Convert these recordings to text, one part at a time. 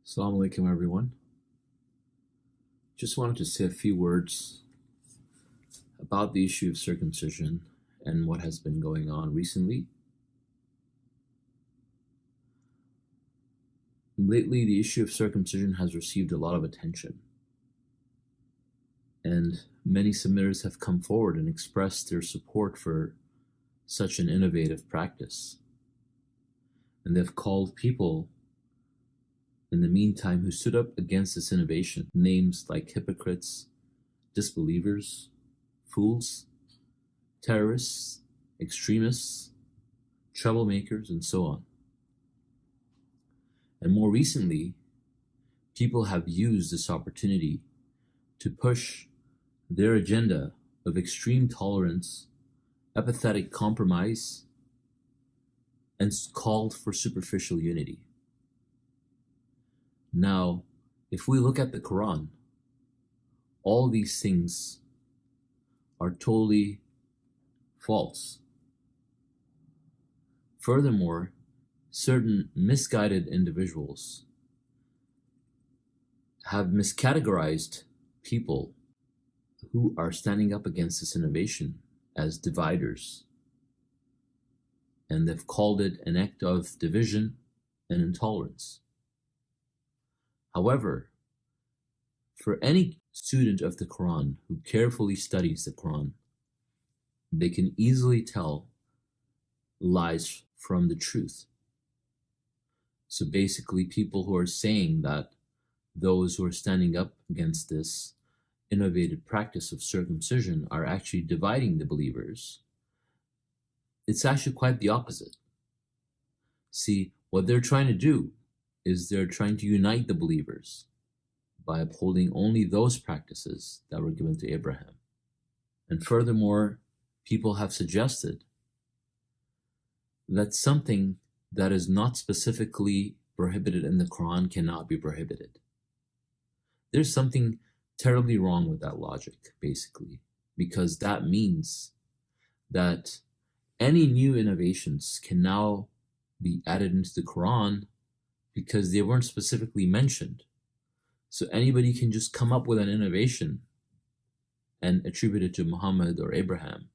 Assalamu alaikum, everyone. Just wanted to say a few words about the issue of circumcision and what has been going on recently. Lately, the issue of circumcision has received a lot of attention, and many submitters have come forward and expressed their support for such an innovative practice. And they've called people in the meantime who stood up against this innovation names like hypocrites, disbelievers, fools, terrorists, extremists, troublemakers, and so on. And more recently, people have used this opportunity to push their agenda of extreme tolerance, apathetic compromise, and called for superficial unity. Now, if we look at the Quran, all these things are totally false. Furthermore, certain misguided individuals have miscategorized people who are standing up against this innovation as dividers, and they've called it an act of division and intolerance. However, for any student of the Quran who carefully studies the Quran, they can easily tell lies from the truth. So basically, people who are saying that those who are standing up against this innovative practice of circumcision are actually dividing the believers, it's actually quite the opposite. See, what they're trying to do is they're trying to unite the believers by upholding only those practices that were given to Abraham. And furthermore, people have suggested that something that is not specifically prohibited in the Quran cannot be prohibited. There's something terribly wrong with that logic, basically, because that means that any new innovations can now be added into the Quran because they weren't specifically mentioned. So anybody can just come up with an innovation and attribute it to Muhammad or Abraham,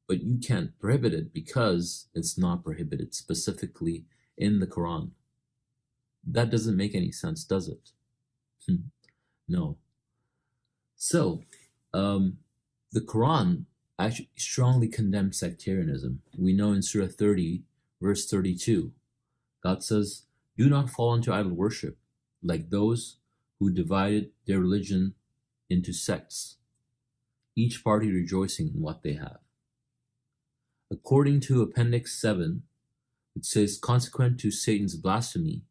but you can't prohibit it because it's not prohibited specifically in the Quran. That doesn't make any sense, does it? No. So, the Quran actually strongly condemns sectarianism. We know in Surah 30, verse 32, God says, "Do not fall into idol worship, like those who divided their religion into sects, each party rejoicing in what they have." According to Appendix 7, it says, consequent to Satan's blasphemy,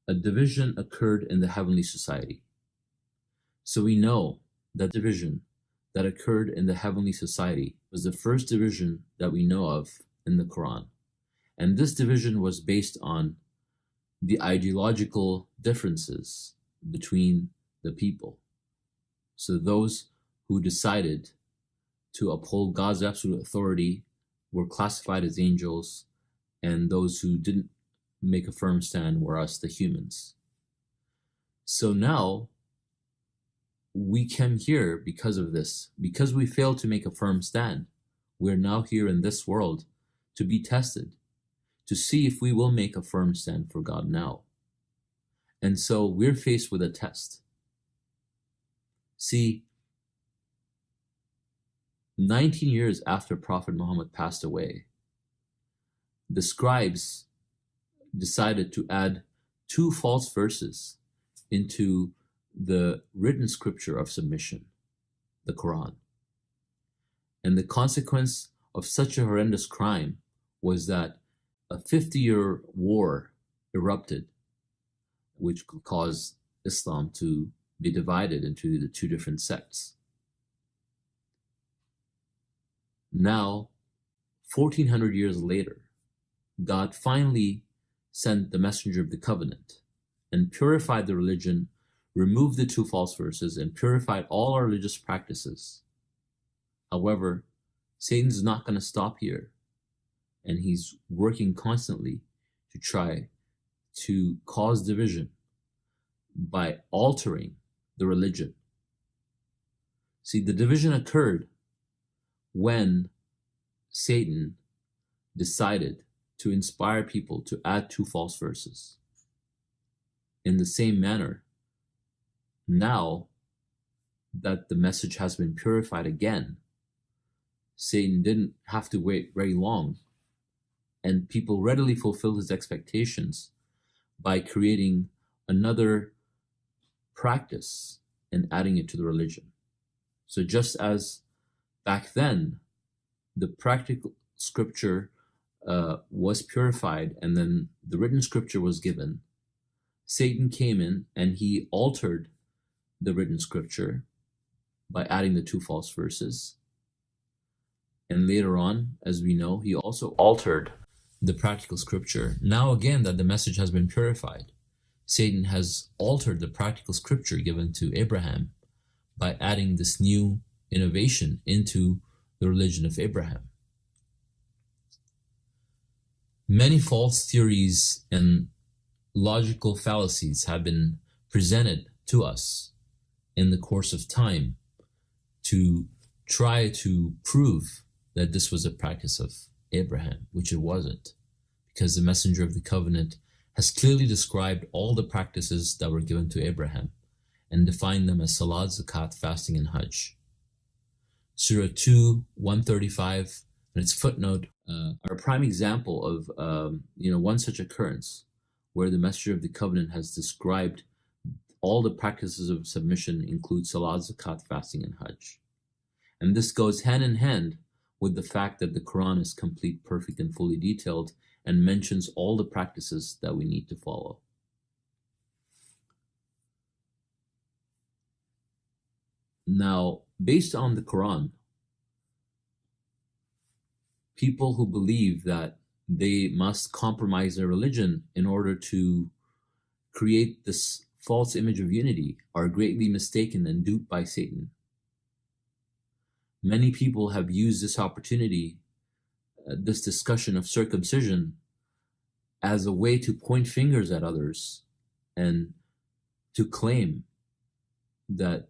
a division occurred in the heavenly society. So we know that division that occurred in the heavenly society was the first division that we know of in the Quran. And this division was based on the ideological differences between the people. So those who decided to uphold God's absolute authority were classified as angels, and those who didn't make a firm stand were us, the humans. So now we came here because of this. Because we failed to make a firm stand, we're now here in this world to be tested, to see if we will make a firm stand for God now. And so we're faced with a test. See, 19 years after Prophet Muhammad passed away, the scribes decided to add 2 false verses into the written scripture of submission, the Quran. And the consequence of such a horrendous crime was that a 50-year war erupted, which caused Islam to be divided into the 2 different sects. Now, 1400 years later, God finally sent the messenger of the covenant and purified the religion, removed the 2 false verses, and purified all our religious practices. However, Satan's not going to stop here, and he's working constantly to try to cause division, by altering the religion. See, the division occurred when Satan decided to inspire people to add 2 false verses. In the same manner, now that the message has been purified again, Satan didn't have to wait very long, and people readily fulfilled his expectations by creating another practice and adding it to the religion. So just as back then the practical scripture was purified and then the written scripture was given, Satan came in and he altered the written scripture by adding the 2 false verses. And later on, as we know, he also altered the practical scripture. Now again that the message has been purified, Satan has altered the practical scripture given to Abraham by adding this new innovation into the religion of Abraham. Many false theories and logical fallacies have been presented to us in the course of time to try to prove that this was a practice of Abraham, which it wasn't, because the messenger of the covenant has clearly described all the practices that were given to Abraham and defined them as salat, zakat, fasting, and hajj. Surah 2, 135, and its footnote are a prime example of one such occurrence where the messenger of the covenant has described all the practices of submission include salat, zakat, fasting, and hajj. And this goes hand in hand with the fact that the Quran is complete, perfect, and fully detailed and mentions all the practices that we need to follow. Now, based on the Quran, people who believe that they must compromise their religion in order to create this false image of unity are greatly mistaken and duped by Satan. Many people have used this opportunity, this discussion of circumcision, as a way to point fingers at others and to claim that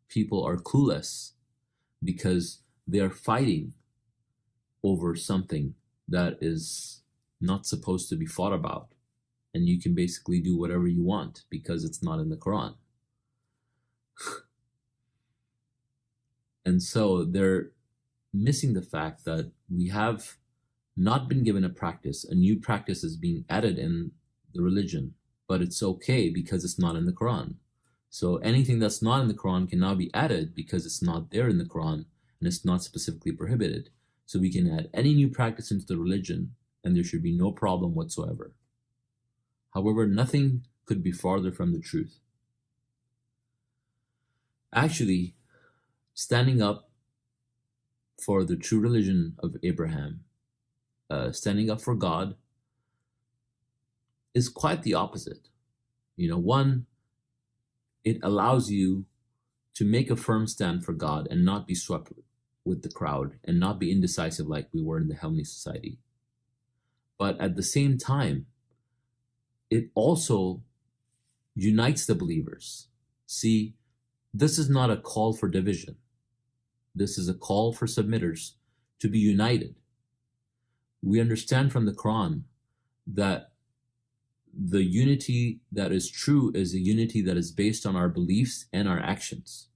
people are clueless because they are fighting over something that is not supposed to be fought about, and you can basically do whatever you want because it's not in the Quran. And so they're missing the fact that we have not been given a practice. A new practice is being added in the religion, but it's okay because it's not in the Quran. So anything that's not in the Quran can now be added because it's not there in the Quran and it's not specifically prohibited. So we can add any new practice into the religion and there should be no problem whatsoever. However, nothing could be farther from the truth. Actually, standing up for the true religion of Abraham, standing up for God, is quite the opposite. One, it allows you to make a firm stand for God and not be swept with the crowd and not be indecisive like we were in the heavenly society. But at the same time, it also unites the believers. See, this is not a call for division. This is a call for submitters to be united. We understand from the Quran that the unity that is true is a unity that is based on our beliefs and our actions.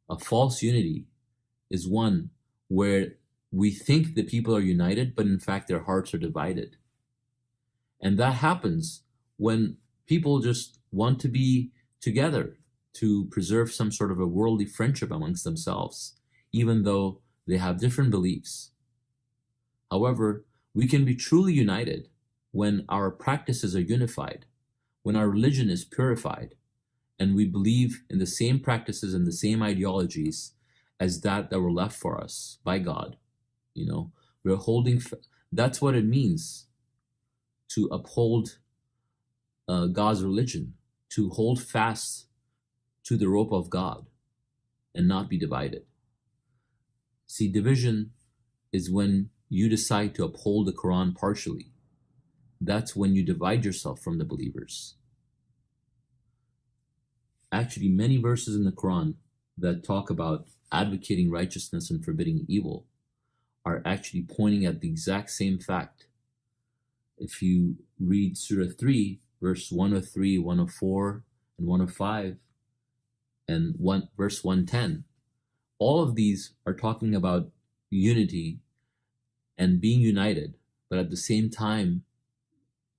A false unity is one where we think that people are united, but in fact their hearts are divided. And that happens when people just want to be together to preserve some sort of a worldly friendship amongst themselves, even though they have different beliefs. However, we can be truly united when our practices are unified, when our religion is purified, and we believe in the same practices and the same ideologies as that were left for us by God. We're holding, that's what it means to uphold God's religion, to hold fast to the rope of God and not be divided. See, division is when you decide to uphold the Quran partially. That's when you divide yourself from the believers. actually many verses in the Quran that talk about advocating righteousness and forbidding evil are actually pointing at the exact same fact. If you read Surah 3, verse 103, 104, and 105, and verse 110, all of these are talking about unity and being united, but at the same time,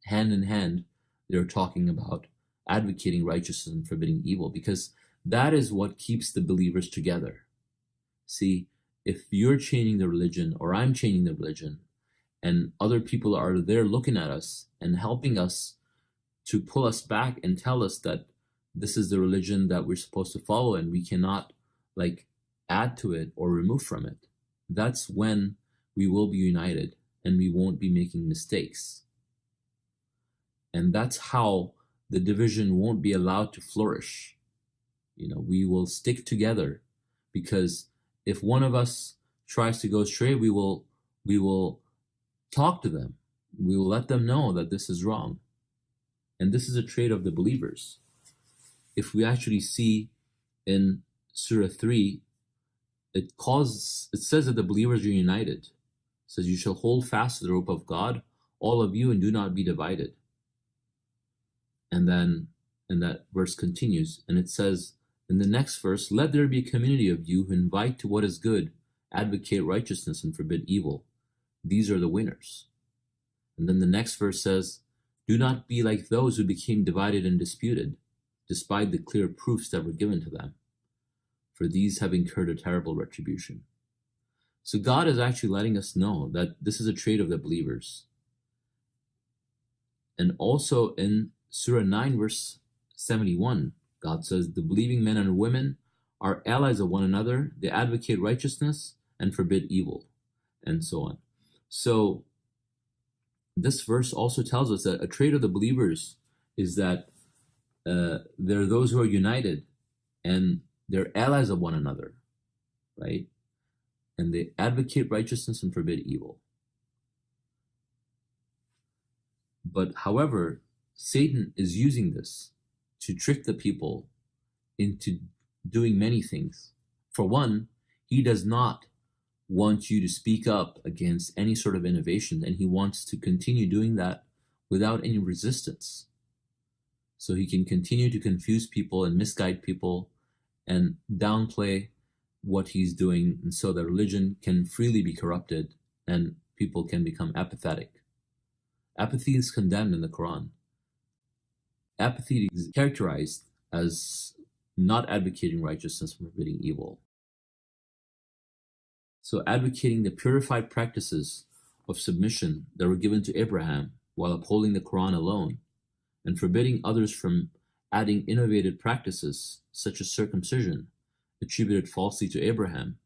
hand in hand, they're talking about advocating righteousness and forbidding evil, because that is what keeps the believers together. See, if you're changing the religion, or I'm changing the religion, and other people are there looking at us and helping us to pull us back and tell us that this is the religion that we're supposed to follow and we cannot add to it or remove from it, that's when we will be united and we won't be making mistakes. And that's how the division won't be allowed to flourish. We will stick together, because if one of us tries to go astray, we will talk to them. We will let them know that this is wrong. And this is a trait of the believers. If we actually see in Surah 3, it says that the believers are united. It says, "You shall hold fast to the rope of God, all of you, and do not be divided." And then that verse continues, and it says in the next verse, "Let there be a community of you who invite to what is good, advocate righteousness, and forbid evil. These are the winners." And then the next verse says, "Do not be like those who became divided and disputed, despite the clear proofs that were given to them, for these have incurred a terrible retribution." So God is actually letting us know that this is a trait of the believers. And also in Surah 9, verse 71, God says, "The believing men and women are allies of one another. They advocate righteousness and forbid evil," and so on. So this verse also tells us that a trait of the believers is that they're those who are united and they're allies of one another, right? And they advocate righteousness and forbid evil. But however, Satan is using this to trick the people into doing many things. For one, he does not want you to speak up against any sort of innovation, and he wants to continue doing that without any resistance. So he can continue to confuse people and misguide people and downplay what he's doing, and so that religion can freely be corrupted and people can become apathetic. Apathy is condemned in the Quran. Apathy is characterized as not advocating righteousness and forbidding evil. So advocating the purified practices of submission that were given to Abraham while upholding the Quran alone, and forbidding others from adding innovative practices such as circumcision attributed falsely to Abraham,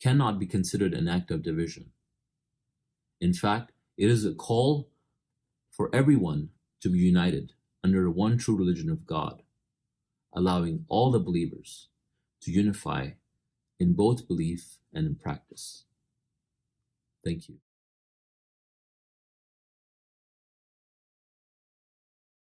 cannot be considered an act of division. In fact, it is a call for everyone to be united under the one true religion of God, allowing all the believers to unify in both belief and in practice. Thank you.